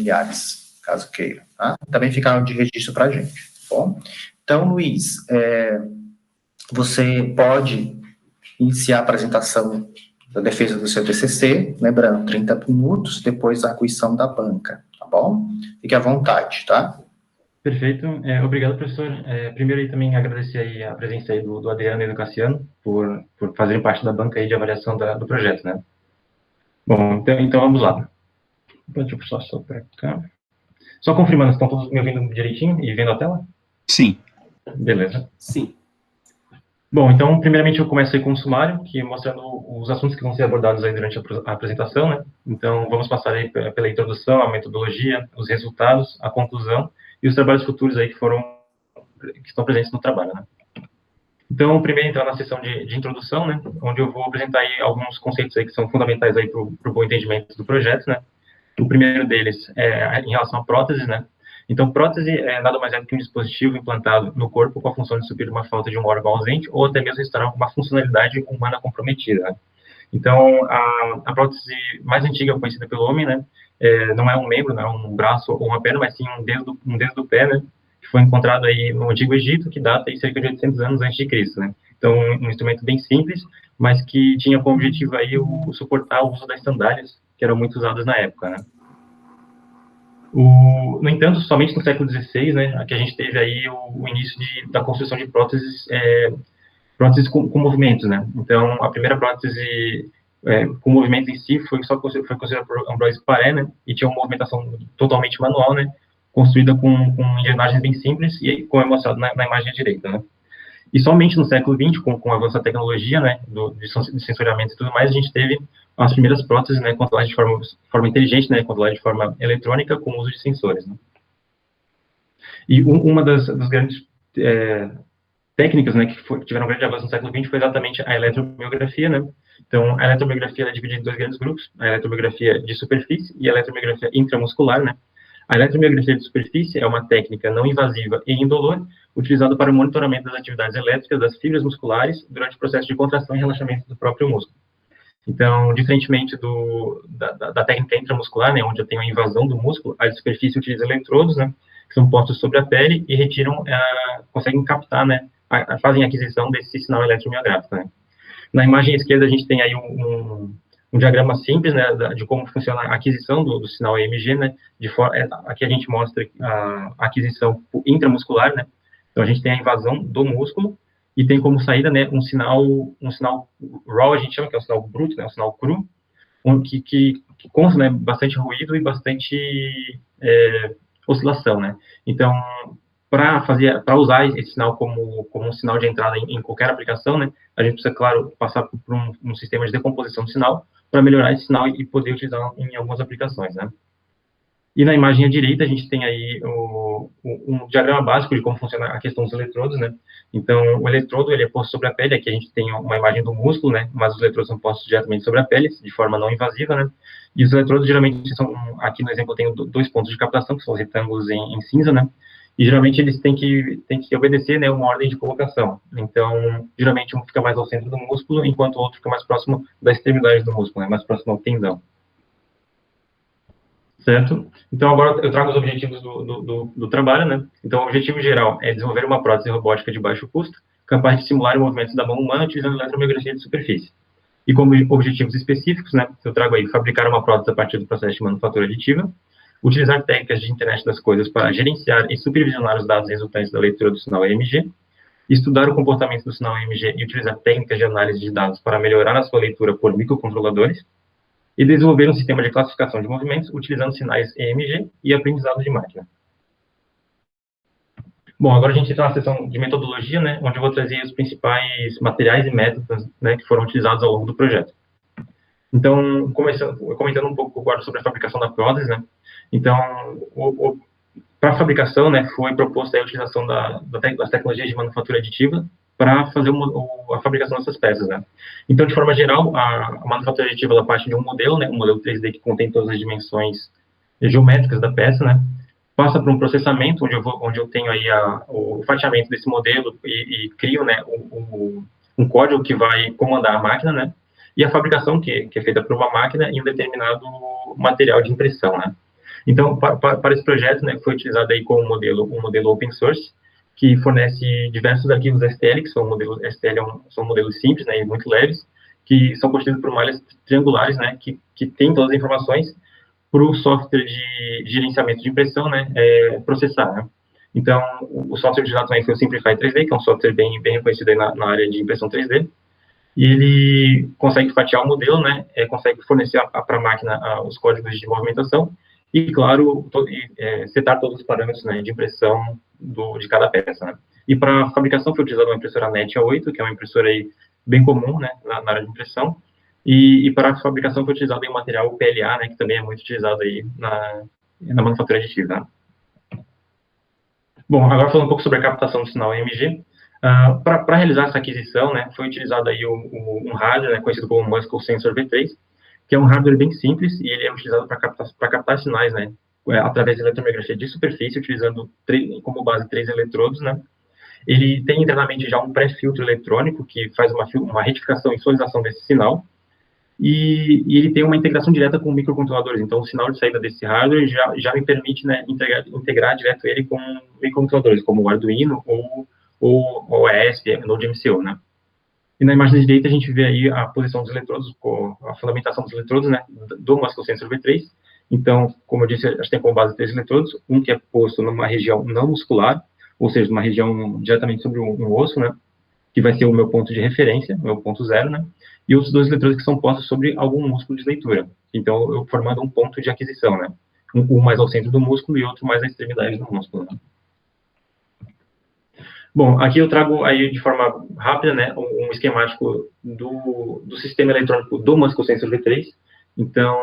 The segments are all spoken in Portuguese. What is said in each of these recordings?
familiares, caso queira. Tá? Também ficaram de registro para a gente. Tá bom? Então, Luiz, você pode iniciar a apresentação da defesa do seu TCC, lembrando, 30 minutos, depois a acuição da banca, tá bom? Fique à vontade, tá? Perfeito. Obrigado, professor. Primeiro, aí, também agradecer aí a presença aí do Adriano e do Cassiano por fazerem parte da banca aí de avaliação do projeto, né? Bom, então vamos lá. Deixa eu puxar só para cá. Só confirmando, estão todos me ouvindo direitinho e vendo a tela? Sim. Beleza. Sim. Bom, então, primeiramente eu começo aí com o sumário, que mostrando os assuntos que vão ser abordados aí durante a apresentação, né? Então, vamos passar aí pela introdução, a metodologia, os resultados, a conclusão e os trabalhos futuros aí que estão presentes no trabalho, né? Então, primeiro entrar na sessão de introdução, né? Onde eu vou apresentar aí alguns conceitos aí que são fundamentais aí para o bom entendimento do projeto, né? O primeiro deles é em relação à prótese, né? Então, prótese é nada mais é do que um dispositivo implantado no corpo com a função de suprir uma falta de um órgão ausente ou até mesmo restaurar uma funcionalidade humana comprometida. Né? Então, a prótese mais antiga conhecida pelo homem, né, não é um membro, não é um braço ou uma perna, mas sim um dedo do pé, né, que foi encontrado aí no Antigo Egito, que data aí cerca de 800 anos antes de Cristo. Né? Então, um instrumento bem simples, mas que tinha como objetivo aí suportar o uso das sandálias, que eram muito usadas na época, né? No entanto, somente no século XVI, né, que a gente teve aí o início da construção de próteses com movimentos, né. Então, a primeira prótese com movimento em si foi considerada por Ambroise Paré, né, e tinha uma movimentação totalmente manual, né, construída com engrenagens bem simples e como é mostrado na imagem à direita, né. E somente no século XX, com o avanço da tecnologia, né, de sensoriamento e tudo mais, a gente teve as primeiras próteses, né, controladas de forma inteligente, né, controladas de forma eletrônica, com o uso de sensores, né. E uma das grandes técnicas, né, que tiveram um grande avanço no século XX foi exatamente a eletromiografia, né. Então, a eletromiografia é dividida em dois grandes grupos, a eletromiografia de superfície e a eletromiografia intramuscular, né. A eletromiografia de superfície é uma técnica não invasiva e indolor, utilizada para o monitoramento das atividades elétricas das fibras musculares durante o processo de contração e relaxamento do próprio músculo. Então, diferentemente da técnica intramuscular, né, onde eu tenho a invasão do músculo, a de superfície utiliza eletrodos, né, que são postos sobre a pele e conseguem captar, né, fazem a aquisição desse sinal eletromiográfico, né. Na imagem esquerda, a gente tem aí um diagrama simples, né, de como funciona a aquisição do sinal EMG, né, aqui a gente mostra a aquisição intramuscular, né, então a gente tem a invasão do músculo e tem como saída, né, um sinal raw, a gente chama, que é um sinal bruto, né, um sinal cru, que consta, né, bastante ruído e bastante oscilação, né. Então, para usar esse sinal como um sinal de entrada em qualquer aplicação, né, a gente precisa, claro, passar por um sistema de decomposição do sinal para melhorar esse sinal e poder utilizar em algumas aplicações, né. E na imagem à direita, a gente tem aí um diagrama básico de como funciona a questão dos eletrodos, né. Então, o eletrodo, ele é posto sobre a pele, aqui a gente tem uma imagem do músculo, né, mas os eletrodos são postos diretamente sobre a pele, de forma não invasiva, né. E os eletrodos, geralmente, aqui no exemplo, eu tenho dois pontos de captação, que são os retângulos em cinza, né. E, geralmente, eles têm que obedecer, né, uma ordem de colocação. Então, geralmente, um fica mais ao centro do músculo, enquanto o outro fica mais próximo da extremidade do músculo, né, mais próximo ao tendão. Certo? Então, agora eu trago os objetivos do trabalho, né? Então, o objetivo geral é desenvolver uma prótese robótica de baixo custo, capaz de simular os movimentos da mão humana utilizando eletromiografia de superfície. E como objetivos específicos, né, eu trago aí fabricar uma prótese a partir do processo de manufatura aditiva, utilizar técnicas de internet das coisas para gerenciar e supervisionar os dados resultantes da leitura do sinal EMG, estudar o comportamento do sinal EMG e utilizar técnicas de análise de dados para melhorar a sua leitura por microcontroladores, e desenvolver um sistema de classificação de movimentos utilizando sinais EMG e aprendizado de máquina. Bom, agora a gente entra na seção de metodologia, né, onde eu vou trazer os principais materiais e métodos, né, que foram utilizados ao longo do projeto. Então, comentando um pouco agora sobre a fabricação da prótese, né, então, para a fabricação, né, foi proposta a utilização das tecnologias de manufatura aditiva para fazer a fabricação dessas peças, né. Então, de forma geral, a manufatura aditiva, ela parte de um modelo, né, um modelo 3D que contém todas as dimensões geométricas da peça, né, passa por um processamento, onde eu tenho aí o fatiamento desse modelo e crio, né, um código que vai comandar a máquina, né, e a fabricação, que é feita por uma máquina em um determinado material de impressão, né. Então, para esse projeto, né, foi utilizado aí como um modelo open source, que fornece diversos arquivos STL, que são modelos STL, são modelos simples, né, e muito leves, que são constituídos por malhas triangulares, né, que tem todas as informações para o software de gerenciamento de impressão, né, processar, né. Então, o software utilizado também foi o Simplify 3D, que é um software bem reconhecido aí na área de impressão 3D, e ele consegue fatiar o modelo, né, consegue fornecer para a máquina os códigos de movimentação e, claro, setar todos os parâmetros, né, de impressão de cada peça, né. E para a fabricação foi utilizada uma impressora NET A8, que é uma impressora aí bem comum, né, na área de impressão, e para a fabricação foi utilizado aí um material PLA, né, que também é muito utilizado aí na manufatura aditiva, né. Bom, agora falando um pouco sobre a captação do sinal EMG, para realizar essa aquisição, né, foi utilizado aí um hardware, né, conhecido como Muscle Sensor V3, que é um hardware bem simples e ele é utilizado para captar sinais, né, através de eletromiografia de superfície, utilizando como base 3 eletrodos, né. Ele tem internamente já um pré-filtro eletrônico que faz uma retificação e sonorização desse sinal, e ele tem uma integração direta com microcontroladores. Então, o sinal de saída desse hardware já me permite, né, integrar direto ele com microcontroladores, como o Arduino ou a ESP, Node MCU, né? E na imagem da direita a gente vê aí a posição dos eletrodos, a fundamentação dos eletrodos, né, do Muscle Sensor V3. Então, como eu disse, a gente tem como base 3 eletrodos, um que é posto numa região não muscular, ou seja, uma região diretamente sobre um osso, né, que vai ser o meu ponto de referência, meu ponto zero, né? E os dois eletrodos que são postos sobre algum músculo de leitura. Então, eu formando um ponto de aquisição, né? Um mais ao centro do músculo e outro mais à extremidade do músculo, né? Bom, aqui eu trago aí de forma rápida, né, um esquemático do sistema eletrônico do Muscle Sensor V3. Então,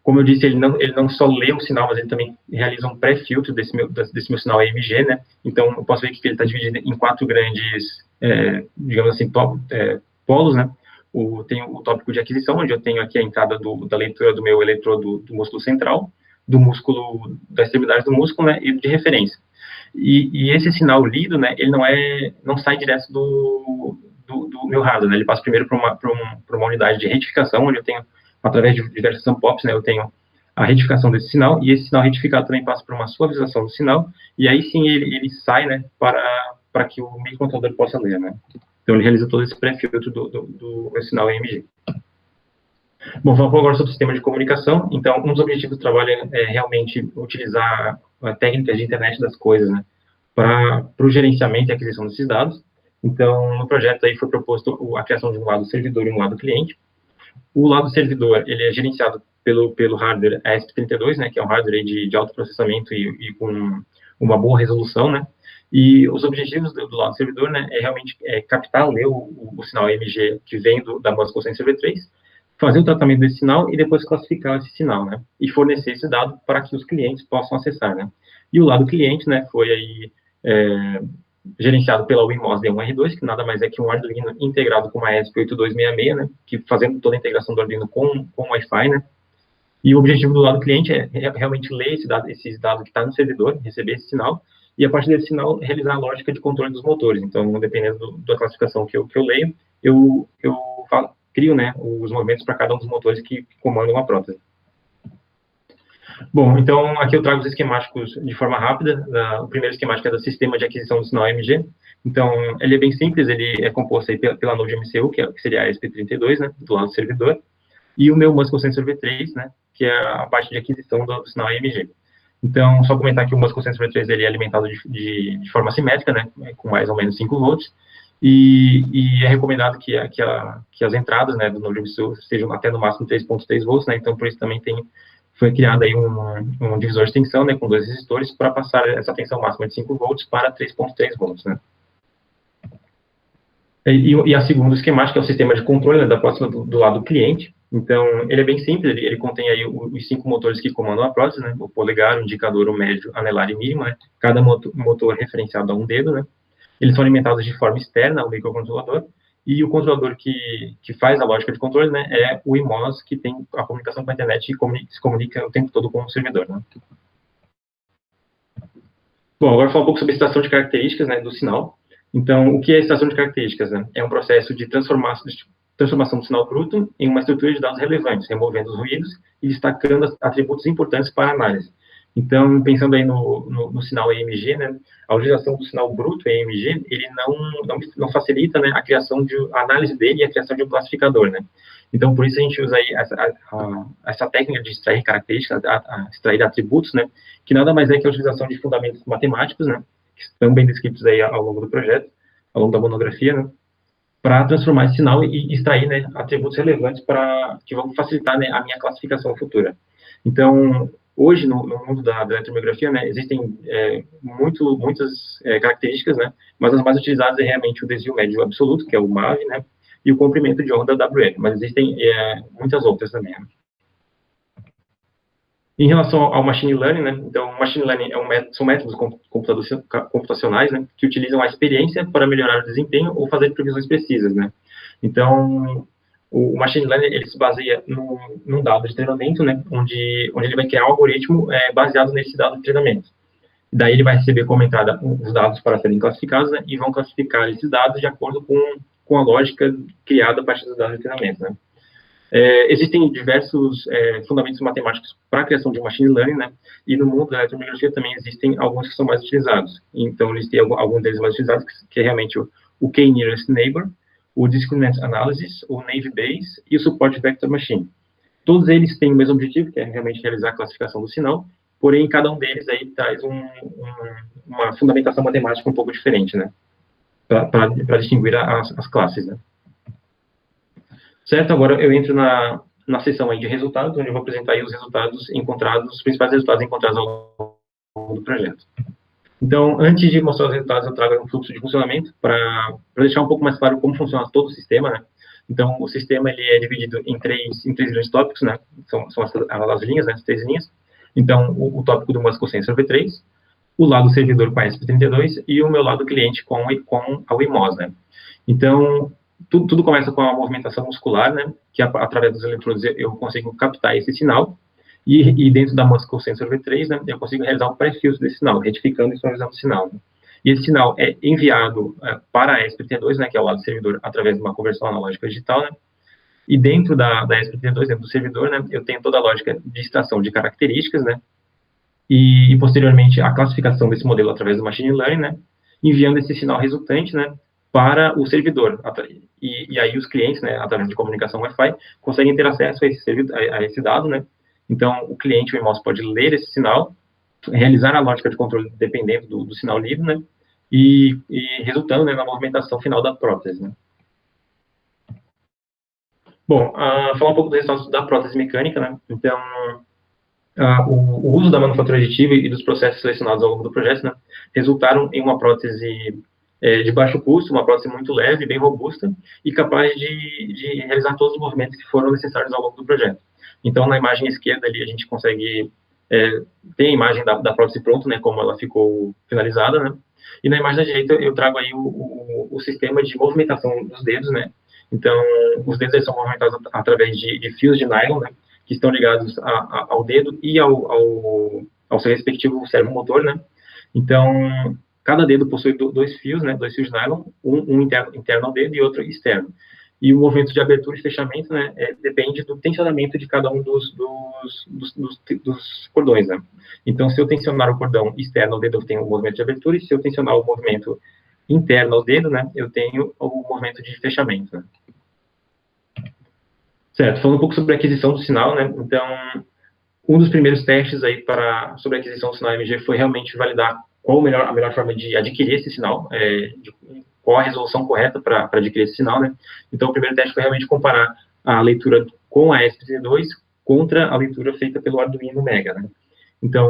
como eu disse, ele não só lê o sinal, mas ele também realiza um pré-filtro desse meu sinal EMG, né? Então, eu posso ver que ele está dividido em 4 grandes, digamos assim, polos, né? Tem o tópico de aquisição, onde eu tenho aqui a entrada da leitura do meu eletrodo do músculo central, do músculo, da extremidade do músculo, né? E de referência. E esse sinal lido, né? Ele não sai direto do meu hardware, né? Ele passa primeiro para uma unidade de retificação, onde eu tenho, através de diversas POPs, né, eu tenho a retificação desse sinal, e esse sinal retificado também passa por uma suavização do sinal, e aí sim ele sai, né, para que o microcontrolador possa ler, né. Então ele realiza todo esse pré-filtro do sinal EMG. Bom, vamos agora sobre o sistema de comunicação. Então, um dos objetivos do trabalho é realmente utilizar técnicas de internet das coisas, né, para o gerenciamento e aquisição desses dados. Então, no projeto aí foi proposto a criação de um lado servidor e um lado cliente. O lado servidor, ele é gerenciado pelo hardware ESP32, né, que é um hardware de alto processamento e com uma boa resolução, né, e os objetivos do lado servidor, né, é realmente captar, ler o sinal EMG que vem da Muscle Sensor V3, fazer o tratamento desse sinal e depois classificar esse sinal, né, e fornecer esse dado para que os clientes possam acessar, né. E o lado cliente, né, foi aí gerenciado pela Wemos D1R2, que nada mais é que um Arduino integrado com uma ESP8266, né, que fazendo toda a integração do Arduino com o Wi-Fi, né, e o objetivo do lado cliente é realmente ler esses dados que está no servidor, receber esse sinal, e a partir desse sinal realizar a lógica de controle dos motores. Então, dependendo da classificação que eu leio, eu crio, né, os movimentos para cada um dos motores que comandam a prótese. Bom, então aqui eu trago os esquemáticos de forma rápida. O primeiro esquemático é do sistema de aquisição do sinal EMG. Então, ele é bem simples, ele é composto aí pela Node MCU, que seria a ESP32, né, do lado do servidor, e o meu Muscle Sensor V3, né, que é a parte de aquisição do sinal EMG. Então, só comentar que o Muscle Sensor V3 ele é alimentado de forma simétrica, né, com mais ou menos 5 volts, e é recomendado que as entradas, né, do Node MCU sejam até no máximo 3.3 volts, né, então por isso também foi criado aí um divisor de tensão, né, com 2 resistores para passar essa tensão máxima de 5 volts para 3.3 volts, né. E a segunda esquemática é o sistema de controle, né, da próxima do lado cliente. Então, ele é bem simples, ele contém aí os 5 motores que comandam a prótese, né, o polegar, o indicador, o médio, anelar e mínimo, né, cada motor referenciado a um dedo, né. Eles são alimentados de forma externa ao microcontrolador, e o controlador que faz a lógica de controle, né, é o IMOS, que tem a comunicação com a internet e se comunica o tempo todo com o servidor, né. Bom, agora falar um pouco sobre a extração de características, né, do sinal. Então, o que é a extração de características, né? É um processo de transformação do sinal bruto em uma estrutura de dados relevantes, removendo os ruídos e destacando atributos importantes para a análise. Então, pensando aí no sinal EMG, né, a utilização do sinal bruto EMG, ele não facilita, né, a criação a análise dele e a criação de um classificador, né. Então, por isso a gente usa aí essa técnica de extrair características, extrair atributos, né, que nada mais é que a utilização de fundamentos matemáticos, né, que estão bem descritos aí ao longo do projeto, ao longo da monografia, né, para transformar esse sinal e extrair, né, atributos relevantes que vão facilitar, né, a minha classificação futura. Então, hoje, no mundo da eletromiografia, né, existem muitas características, né, mas as mais utilizadas é realmente o desvio médio absoluto, que é o MAV, né, e o comprimento de onda WM, mas existem muitas outras também. Né. Em relação ao machine learning, né, então, o machine learning são métodos computacionais, né, que utilizam a experiência para melhorar o desempenho ou fazer previsões precisas, né. Então, o machine learning, ele se baseia num dado de treinamento, né, onde ele vai criar um algoritmo baseado nesse dado de treinamento. Daí ele vai receber como entrada os dados para serem classificados, né, e vão classificar esses dados de acordo com a lógica criada a partir dos dados de treinamento, né. Existem diversos fundamentos matemáticos para a criação de machine learning, né, e no mundo da eletromiografia também existem alguns que são mais utilizados. Então, eles têm alguns deles mais utilizados, que é realmente o K-Nearest Neighbor, o Discriminant Analysis, o Naive Bayes e o Support Vector Machine. Todos eles têm o mesmo objetivo, que é realmente realizar a classificação do sinal, porém, cada um deles aí traz uma fundamentação matemática um pouco diferente, né, para distinguir as classes, né. Certo? Agora eu entro na seção aí de resultados, onde eu vou apresentar aí os principais resultados encontrados ao longo do projeto. Então, antes de mostrar os resultados, eu trago um fluxo de funcionamento para deixar um pouco mais claro como funciona todo o sistema, né? Então, o sistema ele é dividido em três grandes tópicos, né? São as linhas, né? As 3 linhas. Então, o tópico do Muscle Sensor V3, o lado servidor com a ESP32 e o meu lado cliente com a WIMOS, né? Então, tudo começa com a movimentação muscular, né, que através dos eletrodos eu consigo captar esse sinal, e dentro da Muscle Sensor V3, né, eu consigo realizar o pré-filtro desse sinal, retificando e suavizando o sinal. Né. E esse sinal é enviado para a ESP32, né, que é o lado servidor, através de uma conversão analógica digital, né, e dentro da ESP32, dentro do servidor, né, eu tenho toda a lógica de extração de características, né, e posteriormente a classificação desse modelo através do Machine Learning, né, enviando esse sinal resultante, né, para o servidor. E aí os clientes, né, através de comunicação Wi-Fi, conseguem ter acesso a esse dado, né? Então, o cliente, o IMOS, pode ler esse sinal, realizar a lógica de controle dependendo do sinal lido, né? E resultando, né, na movimentação final da prótese, né? Bom, falar um pouco dos resultados da prótese mecânica, né? Então, o uso da manufatura aditiva e dos processos selecionados ao longo do projeto, né, resultaram em uma prótese de baixo custo, uma prótese muito leve, bem robusta e capaz de realizar todos os movimentos que foram necessários ao longo do projeto. Então, na imagem esquerda ali, a gente consegue ter a imagem da prótese pronta, né, como ela ficou finalizada, né, e na imagem da direita eu trago aí o sistema de movimentação dos dedos, né. Então, os dedos são movimentados através de fios de nylon, né, que estão ligados ao dedo e ao seu respectivo servomotor, né. Então, cada dedo possui 2 fios, né, 2 fios de nylon, um interno ao dedo e outro externo. E o movimento de abertura e fechamento, né, depende do tensionamento de cada um dos cordões, né. Então, se eu tensionar o cordão externo ao dedo, eu tenho o movimento de abertura, e se eu tensionar o movimento interno ao dedo, né, eu tenho o movimento de fechamento, né. Certo, falando um pouco sobre a aquisição do sinal, né, então, um dos primeiros testes aí sobre a aquisição do sinal MG foi realmente validar qual a melhor forma de adquirir esse sinal, qual a resolução correta para adquirir esse sinal, né? Então, o primeiro teste foi realmente comparar a leitura com a ESP32 contra a leitura feita pelo Arduino Mega, né? Então,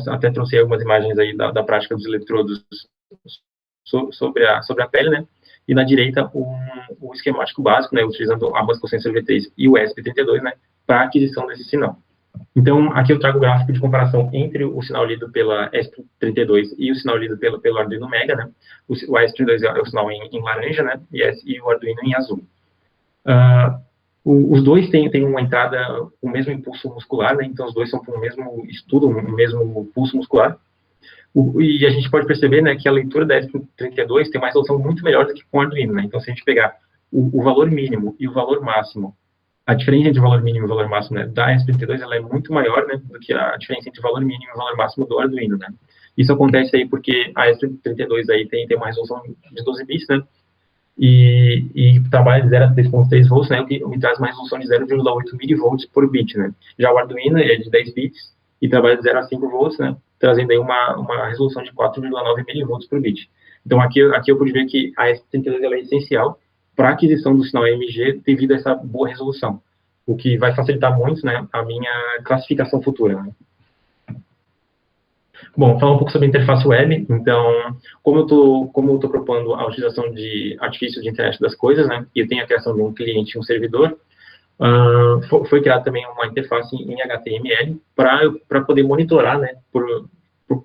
até trouxe algumas imagens aí da prática dos eletrodos sobre a pele, né? E na direita, o esquemático básico, né? Utilizando a Muscle Sensor V3 e o ESP32, né? Para a aquisição desse sinal. Então, aqui eu trago o gráfico de comparação entre o sinal lido pela ESP32 e o sinal lido pelo Arduino Mega, né? O ESP32 é o sinal em laranja, né? E o Arduino em azul. Os dois têm uma entrada, o mesmo impulso muscular, né? Então, os dois são para o mesmo estudo, o mesmo pulso muscular. E a gente pode perceber, né, que a leitura da ESP32 tem uma resolução muito melhor do que com o Arduino, né? Então, se a gente pegar o valor mínimo e o valor máximo, a diferença entre o valor mínimo e o valor máximo, né, da ESP32, ela é muito maior, né, do que a diferença entre o valor mínimo e o valor máximo do Arduino, né. Isso acontece aí porque a ESP32 aí tem uma resolução de 12 bits, né, e trabalha de 0 a 3.3 volts, né, o que me traz uma resolução de 0,8 milivolts por bit, né. Já o Arduino é de 10 bits e trabalha de 0 a 5 volts, né, trazendo aí uma resolução de 4,9 milivolts por bit. Então, aqui eu pude ver que a ESP32 ela é essencial para a aquisição do sinal AMG devido a essa boa resolução, o que vai facilitar muito, né, a minha classificação futura, né. Bom, falar um pouco sobre a interface web. Então, como eu tô propondo a utilização de artifícios de internet das coisas, né, e eu tenho a criação de um cliente e um servidor, foi criada também uma interface em HTML para poder monitorar, né,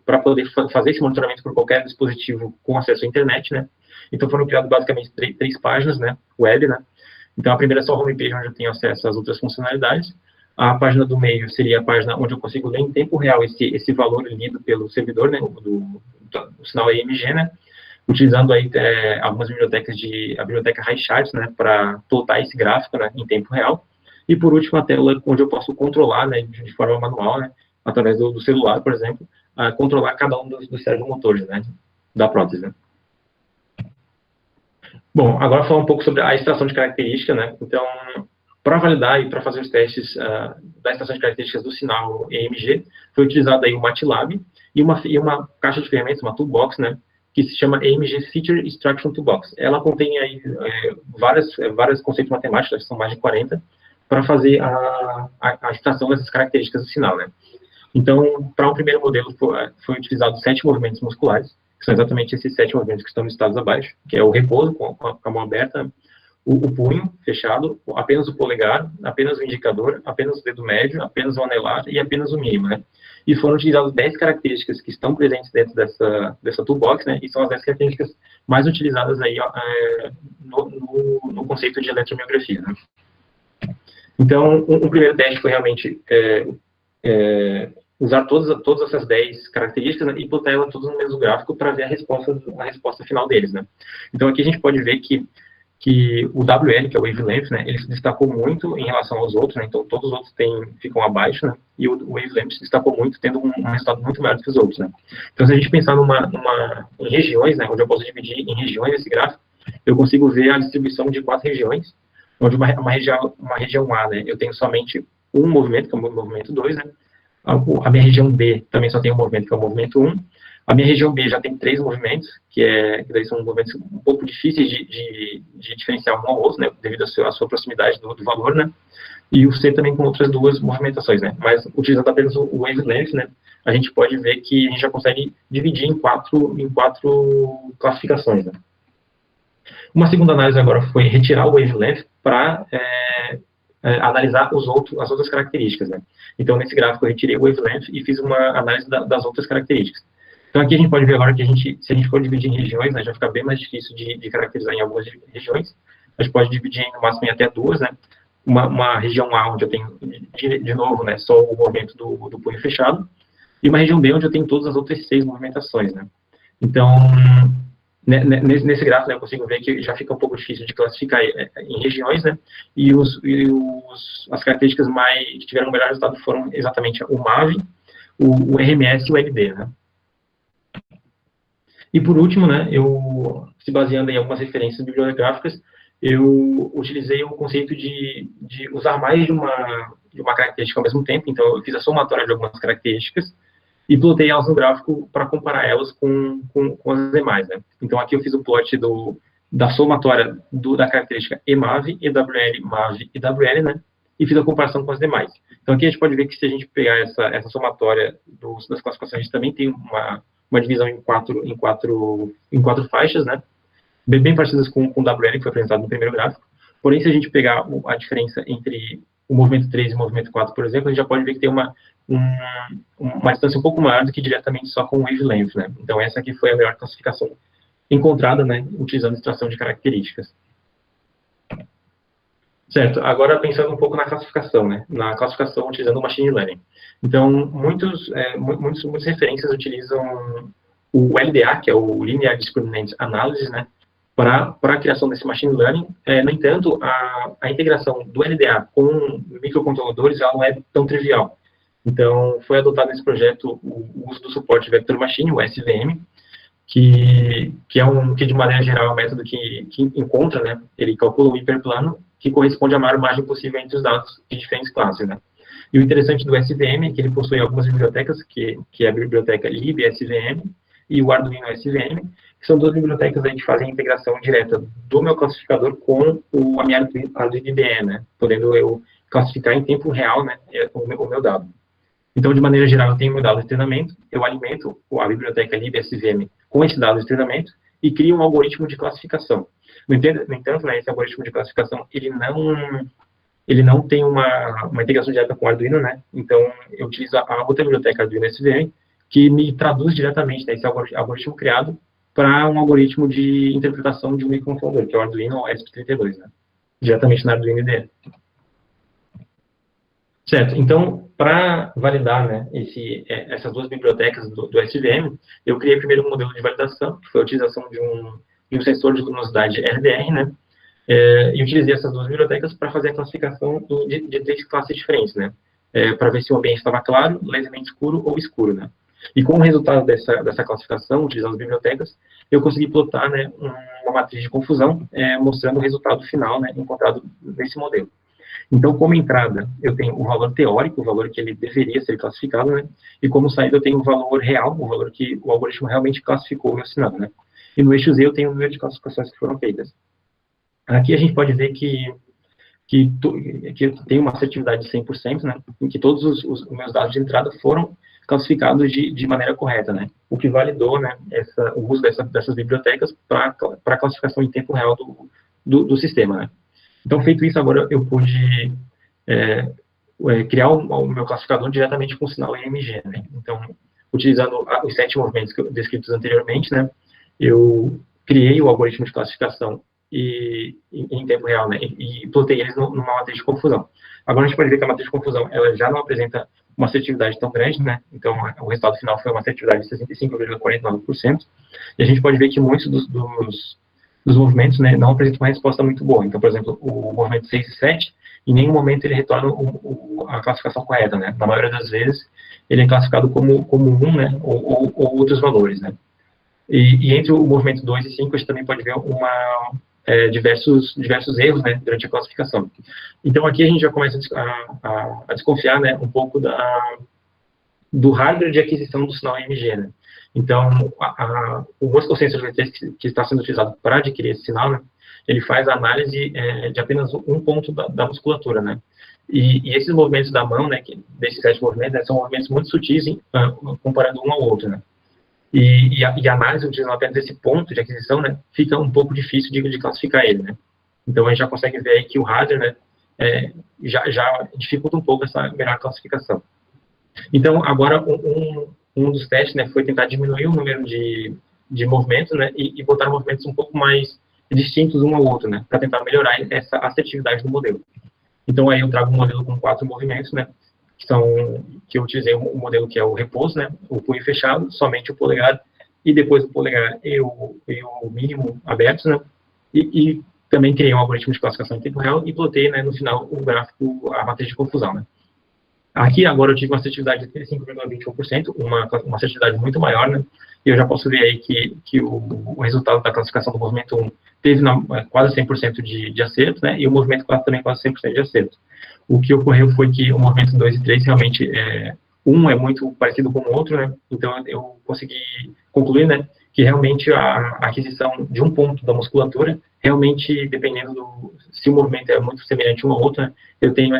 para poder fazer esse monitoramento por qualquer dispositivo com acesso à internet, né. Então, foram criadas basicamente três páginas, né, web, né. Então, a primeira é só a homepage, onde eu tenho acesso às outras funcionalidades. A página do meio seria a página onde eu consigo ler em tempo real esse valor lido pelo servidor, né, do sinal AMG, né, utilizando aí algumas bibliotecas a biblioteca HighCharts, né, para plotar esse gráfico, né, em tempo real. E, por último, a tela onde eu posso controlar, né, de forma manual, né, através do celular, por exemplo, controlar cada um dos servomotores, né, da prótese, né. Bom, agora falar um pouco sobre a extração de característica, né. Então, para validar e para fazer os testes da extração de características do sinal EMG, foi utilizado aí o MATLAB e uma caixa de ferramentas, uma toolbox, né, que se chama EMG Feature Extraction Toolbox. Ela contém aí vários conceitos matemáticos, são mais de 40, para fazer a extração dessas características do sinal, né. Então, para o primeiro modelo, foi utilizado 7 movimentos musculares, que são exatamente esses 7 movimentos que estão listados abaixo, que é o repouso, com a mão aberta, o punho fechado, apenas o polegar, apenas o indicador, apenas o dedo médio, apenas o anelar e apenas o mínimo, né? E foram utilizadas 10 características que estão presentes dentro dessa toolbox, né? E são as 10 características mais utilizadas aí no conceito de eletromiografia, né? Então, um primeiro teste foi realmente usar todas essas 10 características, né, e botar elas todas no mesmo gráfico para ver a resposta final deles, né? Então, aqui a gente pode ver que o WL, que é o wavelength, né, ele se destacou muito em relação aos outros, né, então todos os outros ficam abaixo, né, e o wavelength se destacou muito, tendo um resultado muito maior do que os outros, né. Então, se a gente pensar em regiões, né, onde eu posso dividir em regiões esse gráfico, eu consigo ver a distribuição de 4 regiões, onde uma região A, né, eu tenho somente um movimento, que é o movimento 2, né, a minha região B também só tem um movimento, que é o movimento 1, a minha região B já tem 3 movimentos, que daí são movimentos um pouco difíceis de diferenciar um ao outro, né, devido à sua proximidade do valor, né, e o C também com outras 2 movimentações, né, mas utilizando apenas o wavelength, né, a gente pode ver que a gente já consegue dividir em quatro classificações, né. Uma segunda análise agora foi retirar o wavelength para analisar as outras características, né. Então, nesse gráfico, eu retirei o wavelength e fiz uma análise das outras características. Então, aqui a gente pode ver agora que se a gente for dividir em regiões, né, já fica bem mais difícil de caracterizar em algumas regiões. A gente pode dividir no máximo em até 2, né. Uma região A, onde eu tenho, de novo, né, só o movimento do punho fechado, e uma região B, onde eu tenho todas as outras 6 movimentações, né. Então, nesse gráfico, né, eu consigo ver que já fica um pouco difícil de classificar em regiões, né, e as características que tiveram o melhor resultado foram exatamente o MAV, o RMS e o LD, né. E, por último, né, se baseando em algumas referências bibliográficas, eu utilizei o conceito de usar mais de uma característica ao mesmo tempo. Então, eu fiz a somatória de algumas características e plotei elas no gráfico para comparar elas com as demais, né. Então, aqui eu fiz o plot da somatória da característica EMAV, EWL, MAV e WL, né, e fiz a comparação com as demais. Então, aqui a gente pode ver que se a gente pegar essa somatória das classificações, a gente também tem uma divisão em quatro faixas, né, bem parecidas com o WL, que foi apresentado no primeiro gráfico. Porém, se a gente pegar a diferença entre o movimento 3 e o movimento 4, por exemplo, a gente já pode ver que tem uma distância um pouco maior do que diretamente só com o wavelength, né. Então, essa aqui foi a melhor classificação encontrada, né, utilizando extração de características. Certo, agora pensando um pouco na classificação, né, utilizando o Machine Learning. Então, muitas referências utilizam o LDA, que é o Linear Discriminant Analysis, né, para a criação desse machine learning. No entanto, a integração do LDA com microcontroladores ela não é tão trivial. Então, foi adotado nesse projeto o uso do suporte Vector Machine, o SVM, que de maneira geral é um método que encontra, né, ele calcula um hiperplano que corresponde à maior margem possível entre os dados de diferentes classes, né. E o interessante do SVM é que ele possui algumas bibliotecas, que é a biblioteca LibSVM e o Arduino SVM, que são duas bibliotecas aí que fazem a integração direta do meu classificador com a minha Arduino IDE, né, podendo eu classificar em tempo real, né, o meu dado. Então, de maneira geral, eu tenho meu dado de treinamento, eu alimento a biblioteca libsvm com esse dado de treinamento e crio um algoritmo de classificação. No entanto, né, esse algoritmo de classificação, ele não tem uma integração direta com o Arduino, né? Então, eu utilizo a outra biblioteca Arduino SVM, que me traduz diretamente, né, esse algoritmo criado para um algoritmo de interpretação de um microcontrolador, que é o Arduino ESP32, né? Diretamente na Arduino IDE. Certo, então, para validar, né, essas duas bibliotecas do SVM, eu criei primeiro um modelo de validação, que foi a utilização de um sensor de luminosidade RDR, né, e utilizei essas duas bibliotecas para fazer a classificação de 3 classes diferentes, né, para ver se o ambiente estava claro, levemente escuro ou escuro, né. E com o resultado dessa classificação, utilizando as bibliotecas, eu consegui plotar, né, uma matriz de confusão, mostrando o resultado final, né, encontrado nesse modelo. Então, como entrada, eu tenho o valor teórico, o valor que ele deveria ser classificado, né? E como saída, eu tenho o valor real, o valor que o algoritmo realmente classificou o meu sinal, né? E no eixo Z, eu tenho o número de classificações que foram feitas. Aqui a gente pode ver que tem uma assertividade de 100%, né? Em que todos os meus dados de entrada foram classificados de maneira correta, né? O que validou, né, o uso dessas bibliotecas para a classificação em tempo real do sistema, né? Então, feito isso, agora eu pude criar o meu classificador diretamente com o sinal EMG, né? Então, utilizando os 7 movimentos descritos anteriormente, né, eu criei o algoritmo de classificação em tempo real, né, e plotei eles numa matriz de confusão. Agora a gente pode ver que a matriz de confusão ela já não apresenta uma assertividade tão grande, né? Então, o resultado final foi uma assertividade de 65,49%, e a gente pode ver que muitos dos movimentos, né, não apresentam uma resposta muito boa. Então, por exemplo, o movimento 6 e 7, em nenhum momento ele retorna a classificação correta, né? Na maioria das vezes, ele é classificado como 1, né, ou outros valores, né? E entre o movimento 2 e 5, a gente também pode ver diversos erros, né, durante a classificação. Então, aqui a gente já começa a desconfiar, né, um pouco do hardware de aquisição do sinal EMG, né? Então, o Muscle Sensor V3 que está sendo utilizado para adquirir esse sinal, né, ele faz a análise de apenas um ponto da musculatura, né? E esses movimentos da mão, né, desses 7 movimentos, né, são movimentos muito sutis comparando um ao outro, né? E a análise utilizando apenas esse ponto de aquisição, né, fica um pouco difícil de classificar ele, né? Então, a gente já consegue ver aí que o hardware, né, já dificulta um pouco essa melhor classificação. Então, agora, um dos testes, né, foi tentar diminuir o número de movimentos, né, e botar movimentos um pouco mais distintos um ao outro, né, para tentar melhorar essa assertividade do modelo. Então, aí eu trago um modelo com 4 movimentos, né, que eu utilizei um modelo que é o repouso, né, o punho fechado, somente o polegar, e depois do polegar e o mínimo abertos, né, e também criei um algoritmo de classificação em tempo real e plotei, né, no final, o gráfico, a matriz de confusão, né. Aqui, agora, eu tive uma assertividade de 35,21%, uma assertividade muito maior, né? E eu já posso ver aí que o resultado da classificação do movimento 1 teve quase 100% de acerto, né? E o movimento 4 também quase 100% de acerto. O que ocorreu foi que o movimento 2 e 3 realmente, um é muito parecido com o outro, né? Então, eu consegui concluir, né, que realmente a aquisição de um ponto da musculatura, realmente, dependendo se o movimento é muito semelhante um ao outro, né, eu tenho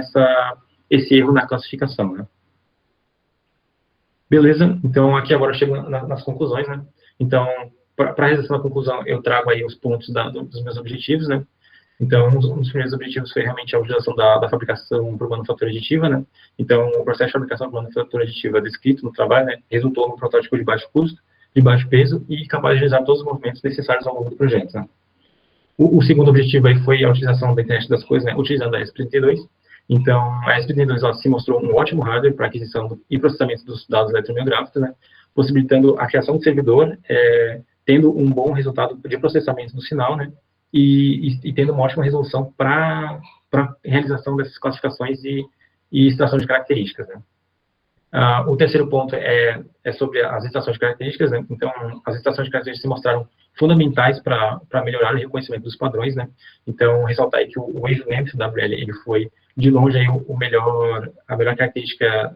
esse erro na classificação, né? Beleza, então aqui agora eu chego nas conclusões, né? Então, para a realização da conclusão, eu trago aí os pontos dos meus objetivos, né? Então, um dos primeiros objetivos foi realmente a utilização da fabricação por manufatura aditiva, né? Então, o processo de fabricação por manufatura aditiva descrito no trabalho, né, resultou num protótipo de baixo custo, de baixo peso e capaz de realizar todos os movimentos necessários ao longo do projeto, né? O segundo objetivo aí foi a utilização da internet das coisas, né, utilizando a ESP32. Então, a ESP32 se mostrou um ótimo hardware para aquisição e processamento dos dados eletromiográficos, né, possibilitando a criação de servidor, tendo um bom resultado de processamento no sinal, né, e tendo uma ótima resolução para realização dessas classificações e extração de características, né. O terceiro ponto é sobre as extrações de características, né? Então, as extrações de características se mostraram fundamentais para melhorar o reconhecimento dos padrões, né? Então, ressaltar aí que o wavelength WL, ele foi, de longe, aí, a melhor característica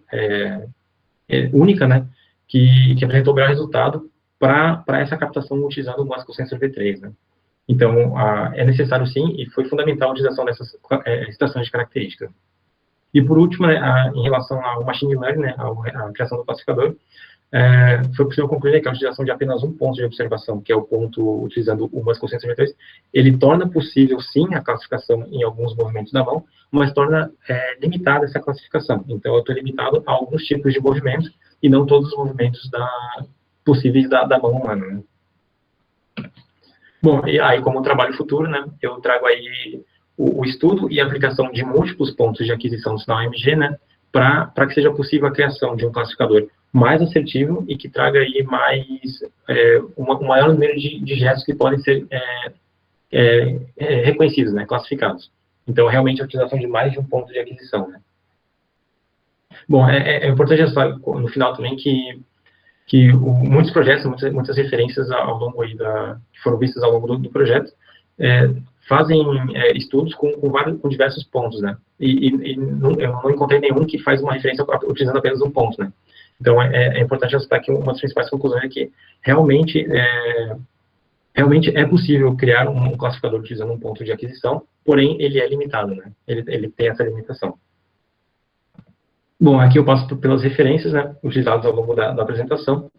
única, né? Que apresentou o melhor resultado para essa captação utilizando o Muscle Sensor V3, né? Então, é necessário, sim, e foi fundamental a utilização dessas extrações de características. E, por último, né, em relação ao machine learning, né, à criação do classificador, foi possível concluir que a utilização de apenas um ponto de observação, que é o ponto utilizando o Muscle Sensor V3, ele torna possível, sim, a classificação em alguns movimentos da mão, mas torna limitada essa classificação. Então, eu estou limitado a alguns tipos de movimentos e não todos os movimentos possíveis da mão humana, né? Bom, e aí, como trabalho futuro, né, eu trago aí o estudo e a aplicação de múltiplos pontos de aquisição do sinal AMG, né, para que seja possível a criação de um classificador mais assertivo e que traga aí um maior número de gestos que podem ser reconhecidos, né, classificados. Então, realmente, a utilização de mais de um ponto de aquisição, né. Bom, é importante ressaltar no final também que muitos projetos, muitas referências ao longo aí que foram vistas ao longo do projeto, fazem estudos com diversos pontos, né? Eu não encontrei nenhum que faz uma referência utilizando apenas um ponto, né? Então, é importante ressaltar que uma das principais conclusões é que realmente é possível criar um classificador utilizando um ponto de aquisição, porém, ele é limitado, né? Ele tem essa limitação. Bom, aqui eu passo pelas referências, né, utilizadas ao longo da apresentação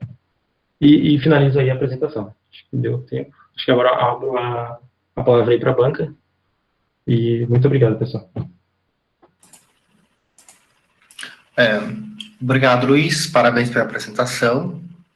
e finalizo aí a apresentação. Acho que deu tempo. Acho que agora abro a palavra aí para a banca. E muito obrigado, pessoal. Obrigado, Luiz. Parabéns pela apresentação.